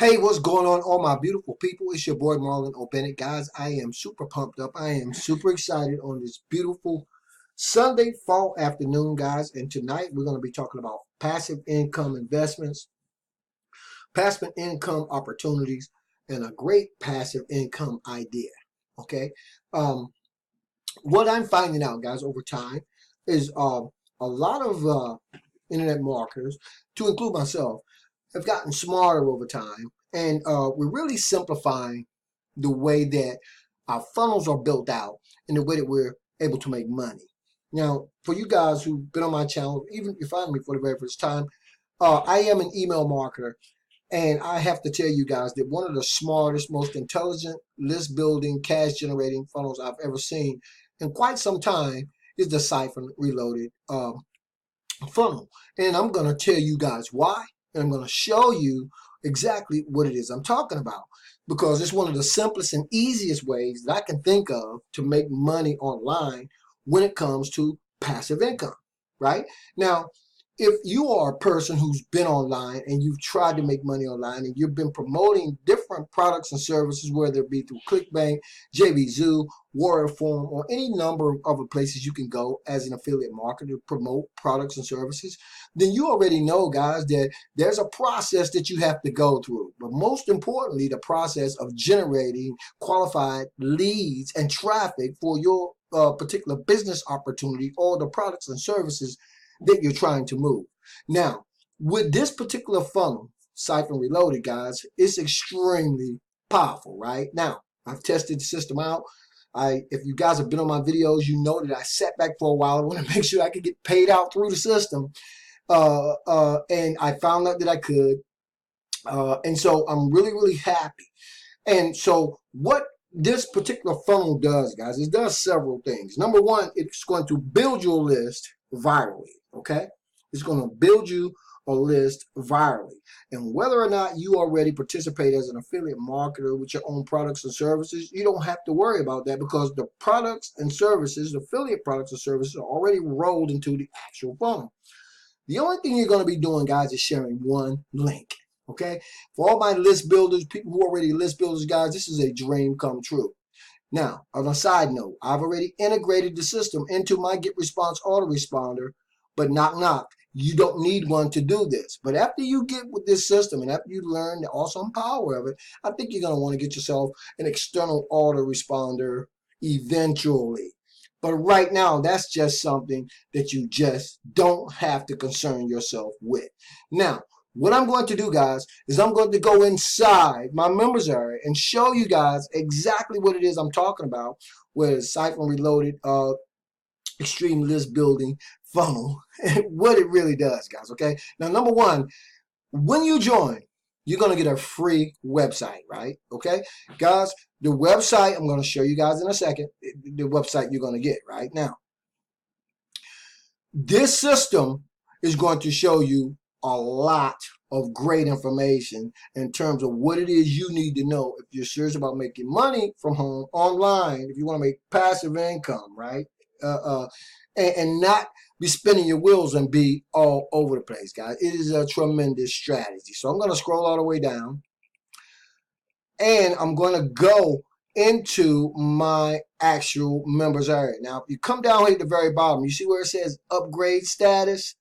Hey, what's going on, all my beautiful people? It's your boy Marlon O'Bennett. Guys, I am super pumped up. I am super excited on this beautiful Sunday fall afternoon, guys. And tonight we're going to be talking about passive income investments, passive income opportunities, and a great passive income idea. Okay. Um, what I'm finding out, guys, over time is a lot of internet marketers, to include myself, have gotten smarter over time, and we're really simplifying the way that our funnels are built out and the way that we're able to make money. Now, for you guys who've been on my channel, even if you find me for the very first time, I am an email marketer, and I have to tell you guys that one of the smartest, most intelligent list building, cash generating funnels I've ever seen in quite some time is the Siphon Reloaded funnel. And I'm going to tell you guys why, and I'm going to show you exactly what it is I'm talking about, because it's one of the simplest and easiest ways that I can think of to make money online when it comes to passive income, right? Now, if you are a person who's been online and you've tried to make money online and you've been promoting different products and services, whether it be through ClickBank, JVZoo, Warrior Forum, or any number of other places you can go as an affiliate marketer to promote products and services, then you already know, guys, that there's a process that you have to go through. But most importantly, the process of generating qualified leads and traffic for your particular business opportunity or the products and services that you're trying to move. Now, with this particular funnel, Siphon Reloaded, guys, it's extremely powerful, right? Now, I've tested the system out. If you guys have been on my videos, you know that I sat back for a while. I want to make sure I could get paid out through the system. And I found out that I could. And so I'm really, really happy. And so what this particular funnel does, guys, it does several things. Number one, it's going to build your list virally, okay? It's going to build you a list virally. And whether or not you already participate as an affiliate marketer with your own products and services, you don't have to worry about that, because the products and services, the affiliate products and services, are already rolled into the actual funnel. The only thing you're going to be doing, guys, is sharing one link. Okay, for all my list builders, people who are already list builders, guys, this is a dream come true. Now, on a side note, I've already integrated the system into my Get Response autoresponder, but knock knock, you don't need one to do this. But after you get with this system and after you learn the awesome power of it, I think you're going to want to get yourself an external autoresponder eventually. But right now, that's just something that you just don't have to concern yourself with. Now, what I'm going to do, guys, is I'm going to go inside my members area and show you guys exactly what it is I'm talking about with Siphon Reloaded extreme list building funnel and what it really does, guys. Okay. Now, number one, when you join, you're going to get a free website, right? Okay, guys, the website I'm going to show you guys in a second, the website you're going to get right now. This system is going to show you a lot of great information in terms of what it is you need to know if you're serious about making money from home online, if you want to make passive income, right? And not be spinning your wheels and be all over the place, guys. It is a tremendous strategy. So I'm going to scroll all the way down, and I'm going to go into my actual members area. Now, if you come down here at the very bottom, you see where it says upgrade status?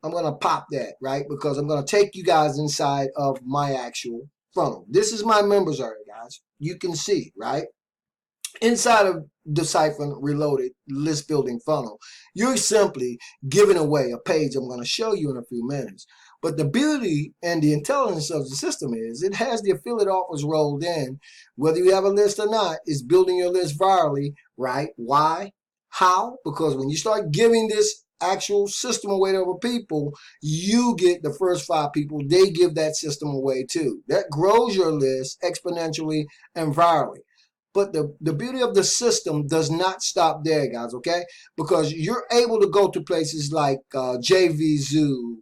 I'm going to pop that, right? Because I'm going to take you guys inside of my actual funnel. This is my members area, guys. You can see, right? Inside of the Siphon Reloaded list building funnel, you're simply giving away a page I'm going to show you in a few minutes. But the beauty and the intelligence of the system is it has the affiliate offers rolled in. Whether you have a list or not, it's building your list virally, right? Why? How? Because when you start giving this actual system away to other people, you get the first 5 people, they give that system away too. That grows your list exponentially and virally. But the beauty of the system does not stop there, guys, okay? Because you're able to go to places like JVZoo,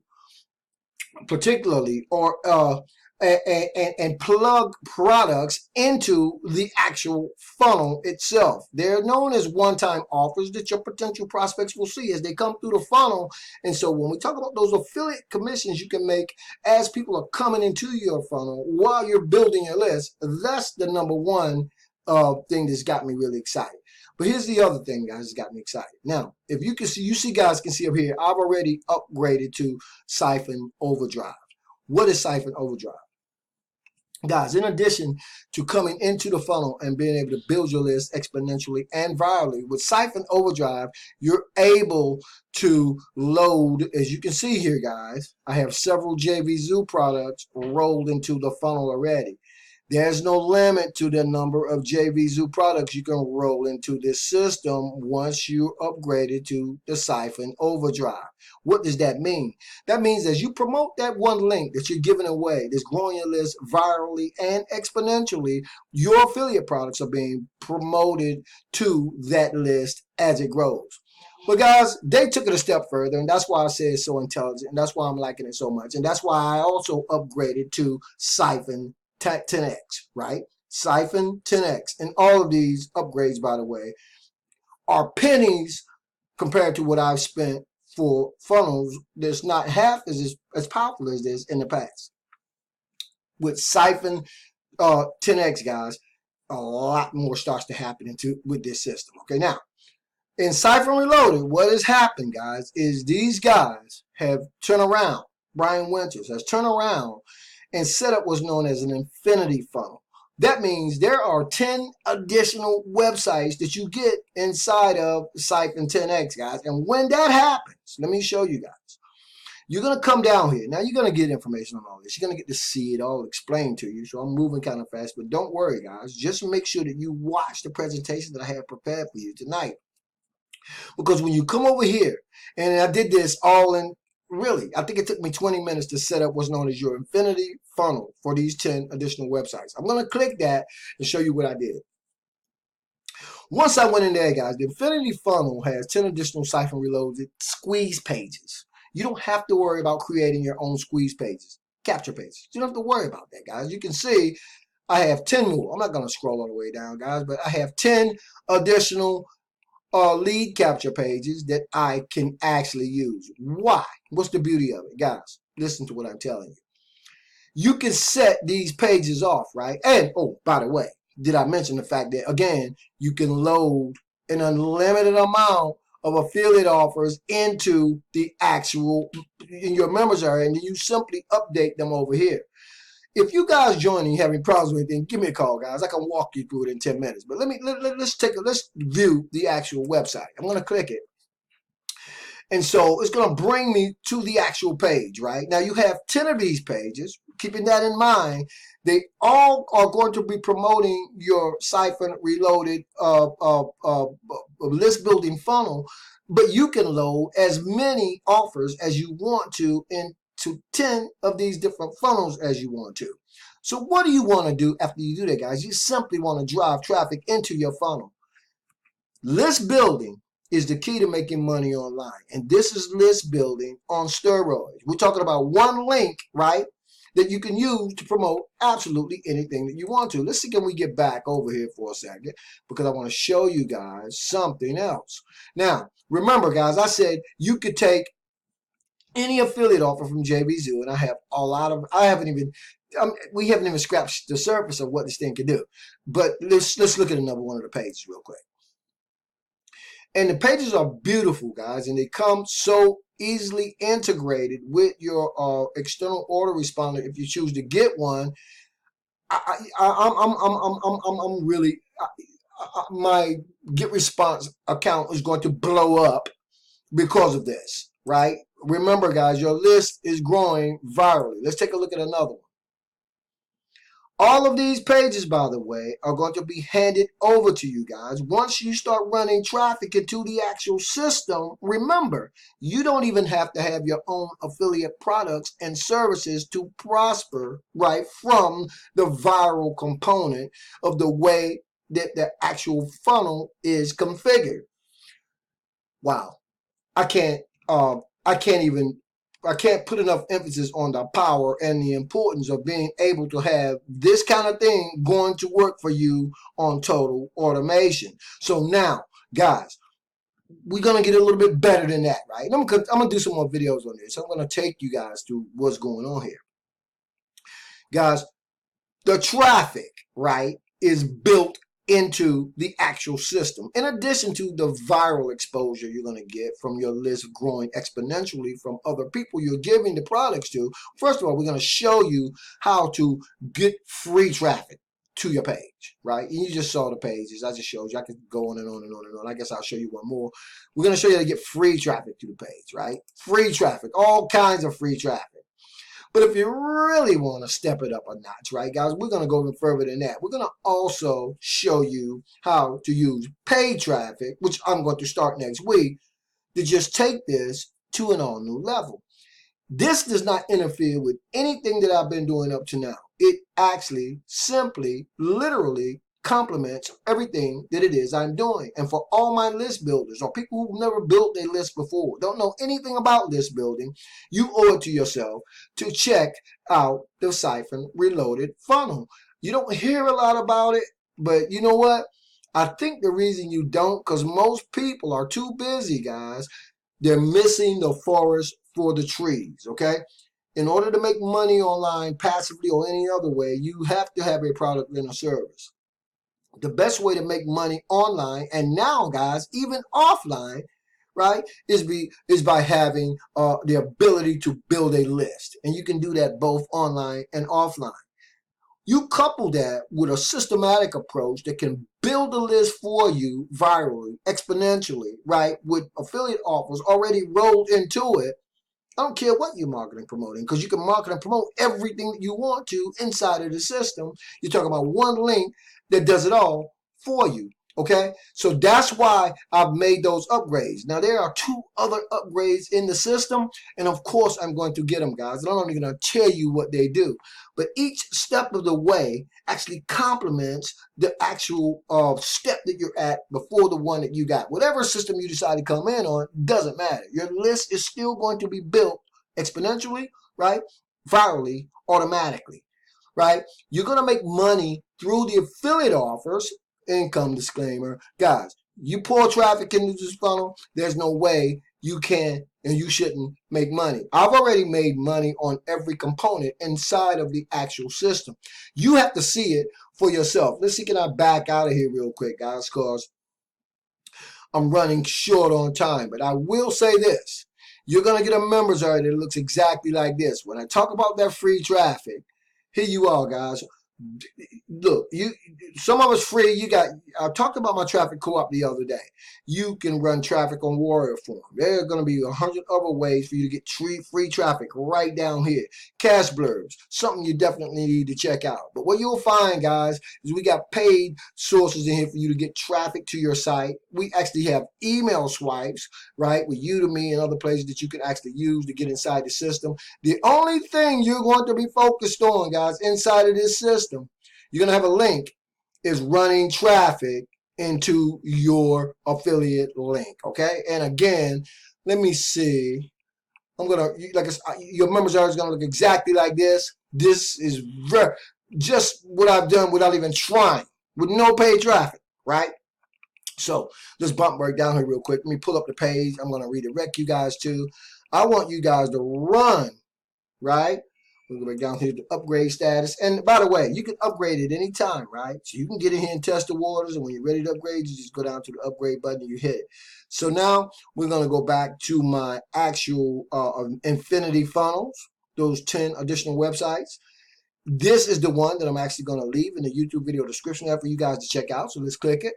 particularly, or and plug products into the actual funnel itself. They're known as one-time offers that your potential prospects will see as they come through the funnel. And so when we talk about those affiliate commissions you can make as people are coming into your funnel while you're building your list, that's the number one thing that's got me really excited. But here's the other thing, guys, that got me excited. Now, if you can see, guys can see up here, I've already upgraded to Siphon Overdrive. What is Siphon Overdrive? Guys, in addition to coming into the funnel and being able to build your list exponentially and virally, with Siphon Overdrive, you're able to load, as you can see here, guys, I have several JVZoo products rolled into the funnel already. There's no limit to the number of JVZoo products you can roll into this system once you're upgraded to the Siphon Overdrive. What does that mean? That means as you promote that one link that you're giving away, that's growing your list virally and exponentially, your affiliate products are being promoted to that list as it grows. But guys, they took it a step further, and that's why I say it's so intelligent, and that's why I'm liking it so much, and that's why I also upgraded to Siphon 10x, right? Siphon 10x. And all of these upgrades, by the way, are pennies compared to what I've spent for funnels that's not half as powerful as this in the past. With Siphon 10x, guys, a lot more starts to happen with this system. Okay, now, in Siphon Reloaded, what has happened, guys, is these guys have turned around. Brian Winters has turned around and set up what's known as an infinity funnel. That means there are 10 additional websites that you get inside of Siphon 10x, guys. And when that happens, let me show you guys. You're going to come down here. Now, you're going to get information on all this. You're going to get to see it all explained to you. So I'm moving kind of fast, but don't worry, guys. Just make sure that you watch the presentation that I have prepared for you tonight. Because when you come over here, and I did this all in, really, I think it took me 20 minutes to set up what's known as your infinity funnel for these 10 additional websites. I'm going to click that and show you what I did. Once I went in there, guys, the infinity funnel has 10 additional Siphon Reloaded squeeze pages. You don't have to worry about creating your own squeeze pages, capture pages. You don't have to worry about that, guys. You can see I have 10 more. I'm not going to scroll all the way down, guys, but I have 10 additional lead capture pages that I can actually use. Why? What's the beauty of it? Guys, listen to what I'm telling you. You can set these pages off, right? And, oh, by the way, did I mention the fact that, again, you can load an unlimited amount of affiliate offers into the actual, in your members area, and then you simply update them over here. If you guys join and you're having problems with anything, give me a call, guys. I can walk you through it in 10 minutes. But let's view the actual website. I'm going to click it. And so it's going to bring me to the actual page, right? Now you have 10 of these pages. Keeping that in mind, they all are going to be promoting your Siphon Reloaded list building funnel, but you can load as many offers as you want to into 10 of these different funnels as you want to. So what do you want to do after you do that, guys? You simply want to drive traffic into your funnel. List building is the key to making money online. And this is list building on steroids. We're talking about one link, right, that you can use to promote absolutely anything that you want to. Let's see, can we get back over here for a second, because I want to show you guys something else. Now, remember, guys, I said you could take any affiliate offer from JVZoo, and I have a lot of, we haven't even scratched the surface of what this thing can do. But let's look at another one of the pages real quick. And the pages are beautiful, guys, and they come so easily integrated with your external order responder if you choose to get one. I'm really, my get response account is going to blow up because of this, right? Remember, guys, your list is growing virally. Let's take a look at another one. All of these pages, by the way, are going to be handed over to you guys. Once you start running traffic into the actual system, remember, you don't even have to have your own affiliate products and services to prosper, right, from the viral component of the way that the actual funnel is configured. Wow. I can't even I can't put enough emphasis on the power and the importance of being able to have this kind of thing going to work for you on total automation. So now, guys, we're going to get a little bit better than that, right? I'm going to do some more videos on this. I'm going to take you guys through what's going on here. Guys, the traffic, right, is built into the actual system. In addition to the viral exposure you're going to get from your list growing exponentially from other people you're giving the products to, first of all, we're going to show you how to get free traffic to your page, right? And you just saw the pages. I just showed you. I could go on and on and on and on. I guess I'll show you one more. We're going to show you how to get free traffic to the page, right? Free traffic, all kinds of free traffic. But if you really want to step it up a notch, right, guys, we're going to go even further than that. We're going to also show you how to use paid traffic, which I'm going to start next week, to just take this to an all new level. This does not interfere with anything that I've been doing up to now. It actually simply, literally complements everything that it is I'm doing. And for all my list builders or people who've never built a list before, don't know anything about list building, you owe it to yourself to check out the Siphon Reloaded funnel. You don't hear a lot about it, but you know what? I think the reason you don't, because most people are too busy, guys. They're missing the forest for the trees, okay? In order to make money online passively or any other way, you have to have a product and a service. The best way to make money online, and now, guys, even offline, right, is by having the ability to build a list. And you can do that both online and offline. You couple that with a systematic approach that can build a list for you virally, exponentially, right, with affiliate offers already rolled into it. I don't care what you're marketing promoting, because you can market and promote everything that you want to inside of the system. You're talking about one link that does it all for you. Okay, so that's why I've made those upgrades. Now, there are 2 other upgrades in the system, and of course, I'm going to get them, guys. I'm not even going to tell you what they do, but each step of the way actually complements the actual step that you're at before the one that you got. Whatever system you decide to come in on, doesn't matter. Your list is still going to be built exponentially, right? Virally, automatically, right? You're going to make money through the affiliate offers. Income disclaimer, guys, you pour traffic into this funnel, there's no way you can and you shouldn't make money. I've already made money on every component inside of the actual system. You have to see it for yourself. Let's see, can I back out of here real quick, guys, because I'm running short on time. But I will say this. You're going to get a members area that looks exactly like this. When I talk about that free traffic, here you are, guys. Look, some of us free. I talked about my traffic co-op the other day. You can run traffic on Warrior Form. There are going to be 100 other ways for you to get free traffic right down here. Cash blurbs, something you definitely need to check out. But what you'll find, guys, is we got paid sources in here for you to get traffic to your site. We actually have email swipes, right, with Udemy and other places that you can actually use to get inside the system. The only thing you're going to be focused on, guys, inside of this system, you're going to have a link, is running traffic into your affiliate link, okay? And again, let me see. I'm going to, your members area is going to look exactly like this. This is just what I've done without even trying, with no paid traffic, right? So let's bump right down here real quick. Let me pull up the page. I'm going to redirect you guys to. I want you guys to run, right? We'll go back down here to upgrade status. And by the way, you can upgrade at any time, right? So you can get in here and test the waters. And when you're ready to upgrade, you just go down to the upgrade button and you hit it. So now we're going to go back to my actual infinity funnels, those 10 additional websites. This is the one that I'm actually going to leave in the YouTube video description there for you guys to check out. So let's click it.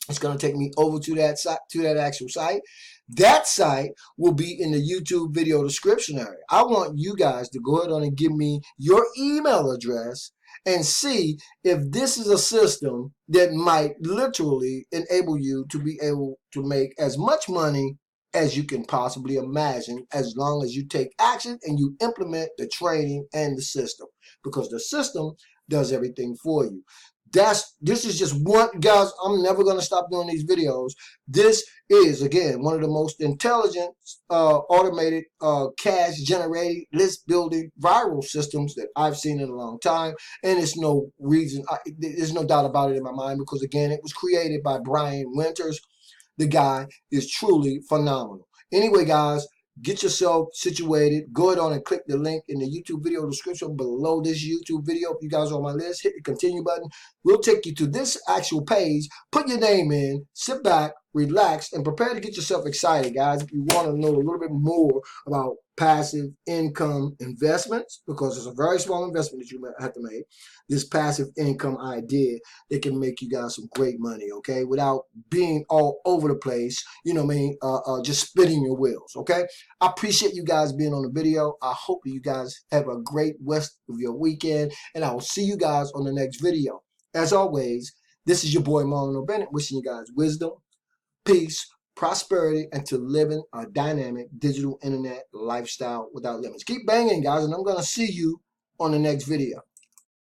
It's going to take me over to that site, to that actual site. That site will be in the YouTube video description area. I want you guys to go ahead on and give me your email address and see if this is a system that might literally enable you to be able to make as much money as you can possibly imagine, as long as you take action and you implement the training and the system, because the system does everything for you. This is just one, guys. I'm never gonna stop doing these videos. This is again one of the most intelligent, automated, cash generating, list building, viral systems that I've seen in a long time, and it's no reason. There's no doubt about it in my mind because again, it was created by Brian Winters. The guy is truly phenomenal. Anyway, guys, get yourself situated. Go ahead on and click the link in the YouTube video description below this YouTube video. If you guys are on my list, hit the continue button. We'll take you to this actual page. Put your name in, sit back, relax, and prepare to get yourself excited, guys. If you want to know a little bit more about passive income investments, because it's a very small investment that you have to make, this passive income idea that can make you guys some great money, okay, without being all over the place, you know what I mean, just spinning your wheels, okay? I appreciate you guys being on the video. I hope you guys have a great rest of your weekend, and I will see you guys on the next video. As always, this is your boy Marlon O'Bennett, wishing you guys wisdom, peace, prosperity, and to living a dynamic digital internet lifestyle without limits. Keep banging, guys, and I'm going to see you on the next video.